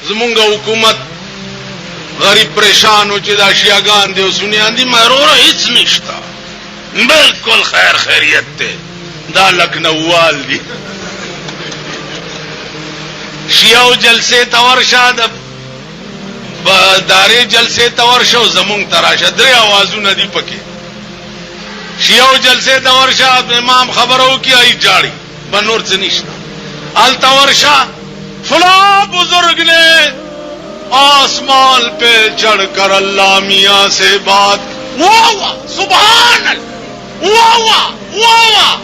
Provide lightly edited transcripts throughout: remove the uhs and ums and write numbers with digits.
زمونږ حکومت غریب پریشان و چې دا شیعاګان دی او سنیان دي. مروره هیڅ نشته، بالکل خیر خیریت دی. دا لکنووال دي. شیعو جلسه تورشه، د دارې جلسه تورشه او زمونږ تراشه. درې آوازونه دي پکې. شیعو جلسه تورشه، امام خبرو کی آئی جاڑی بنور سے نشتا. التورشا فلاں بزرگ نے آسمان پہ چڑھ کر اللہ میاں سے بات. واہ سبحان اللہ، واہ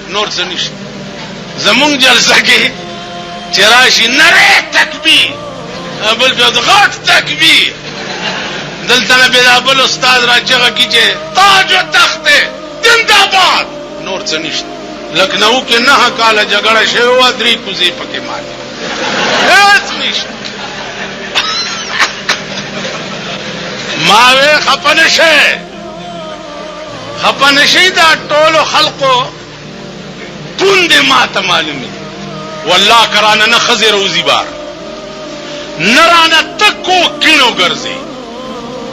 نور سے نشتا. زمونږ جلسه کې چراشی نره تکبیر، بل په غټ تکبیر. دلته به بل استاد را چغه کیږي تاج او تخت زنده‌باد. نور څه نشته. لکھنؤ کې 9 کاله جګړه شوی و، 3 کوزي پکې ماتې. هیڅ نشته. ماوي خپنه شي دا ټولو خلقو پوند ماته معلومي. والله کرانه نه خزر روزي بار نرانه تکو کینو ګرځي.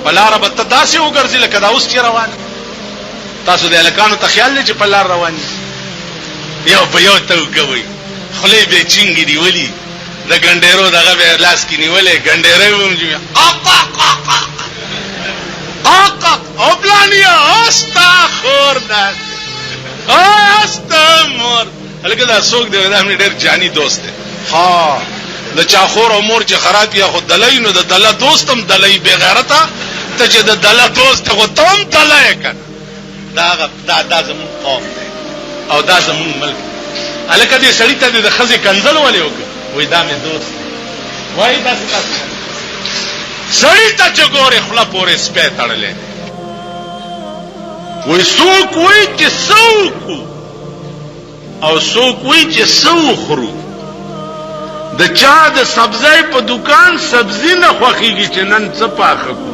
پلار به تداسې وګرځي لکه دا اوس چې روان. تاسو د الکانو ته خیال لرئ چې پلار روان یو په یو ته کوي. خلې به چنګي نیولې، د ګنډېرو دغه به لاس کې نیولې، ګنډېرې ومجي او پلانیا استغفر الله استمر. هلکه دا څوک دی؟ دا مې ډېر جاني دوست دی. ها د چاخور امور چې خراب یا خود دلای نو د دله دوستم دلای بے غیرته ته چې د دله دوست خو تم دلای کنه. دا زمون قوم دی او دا زمون ملک. هلکه دې سړی ته د خزې کنځل ولې وکړ؟ وای دا مې دوست وای دا سړی ته چې ګورې خوله پورې سپی تړلی دی. وای څوک وای چې څوک او څوک وای چې څو خورو. د چا د سبزی په دکان سبزی نه خوښیږي چې نن څه پاخه کو.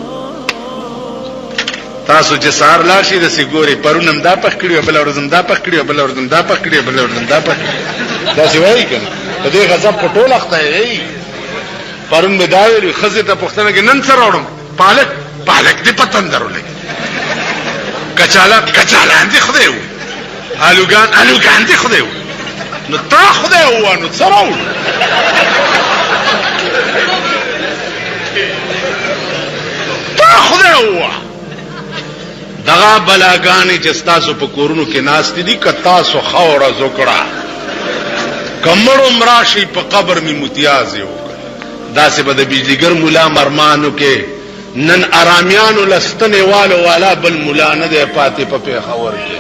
تاسو چې سهار لاړ شئ داسې ګورئ پرون هم دا پخ کړي، بله ورځ هم دا پخ کړي، بله ورځ هم دا پخ کړي، بله ورځ هم دا پخ کړي. داسې وایي که نه؟ د دې غضب په ټول اخته یې. پرون مې دا ویلي ښځې ته پوښتنه کې نن څه راوړم؟ پالک دې په تندر ولګي، کچالان دې خدای وي، الوګان دې خدای وي. نو تا خدای ووه نو څه راوړو؟ تا خدای ووه. دغه بلاګانې چې ستاسو په کورونو کې ناستې دي، که تاسو ښه ورځ وکړه، که مړو مړه شئ په قبر مې متیازې وکړه. داسې به د بجلیګر ملا مرمانو کې نن ارامیانو لستنې والو والا بل ملا نه دی پاتې په پېښور کې.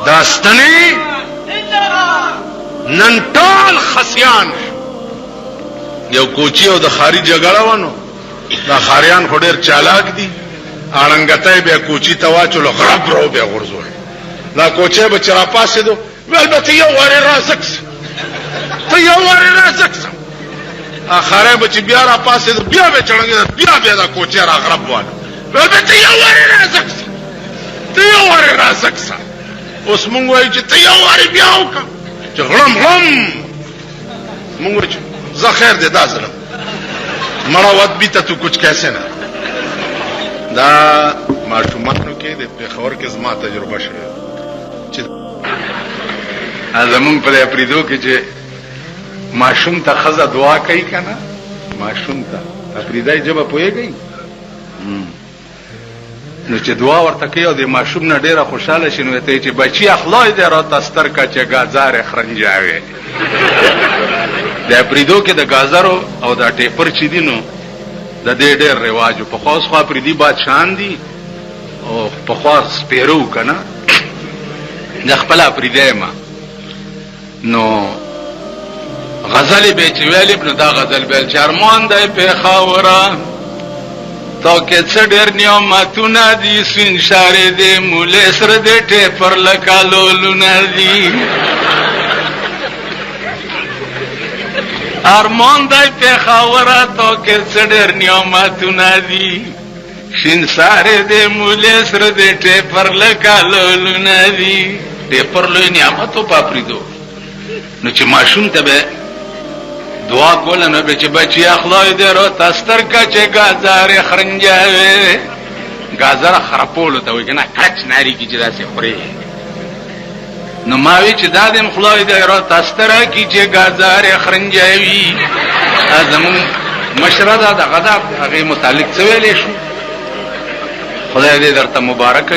داستنی نن ټول خسیان. یو کوچی او د خاري جګړه ونه، دا خاریان خو ډېر چالاک دي. اړنګته به کوچی ته واچولو غرب رو به غرزول. دا کوچی به چې راپاسېدو البته یو وارې رازکس ته یو وارې رازکس. خارای به چې بیا راپاسېدو بیا به چړنګېده، بیا دا کوچی را غرب والو. البته یو وارې رازکس ته یو وارې رازکس. اوس مونږ وایو چې ته یو وارې بیا وکړه چې غړم مونږ وایو چې زه خیر دی دا ظلم مړه ود بیته تو کچھ کیسے نه. دا ماشومانو کې د پېښور کې زما تجربه شوې چې زمونږ په اپریدو کې چې ماشوم ته ښځه دعا کوي که نه، ماشوم ته اپریدای ژبه پوهېږئ نو چې دعا ورته کوي او د ماشوم نه ډېره خوشحاله شي نو ته یې چې بچي اخلای دې راته ستر کا چې ګازارې خرنجاوې. د اپریدو کې د ګازرو او د ټیپر چې دي نو د دې ډېر رواج و. پخوا اوس خو اپریدي بادشاهان دي او پخوا سپېرو که نه، د خپله اپریدی یم نو غزلې به چې ویلې نو دا غزل بیل چې ارمان دی پېښوره تو کې څه ډېر نعمتونه دي، سپین شارې دی مولې سره دی ټیپر لکه لولونه دي. ارمان دی پېښوره تو کې څه ډېر نعمتونه دي، شین ساره دې مولې سره دې ټیپر لکالو ندی ټیپر لوی نعمت او پاپریدو نو چې ماشوم ته به دعا کوله نو به چې بچي اخلای دې رو تستر کا چې گازار خرنجاوي گازر خرپول ته وي کنه کچ ناری کی چې داسې خوري نو ماوی چې دادم خلای دې رو تستر کی چې گازار خرنجاوي ازمون مشره دا غدا هغه متعلق څه ویلې شو خدای دې درته مبارک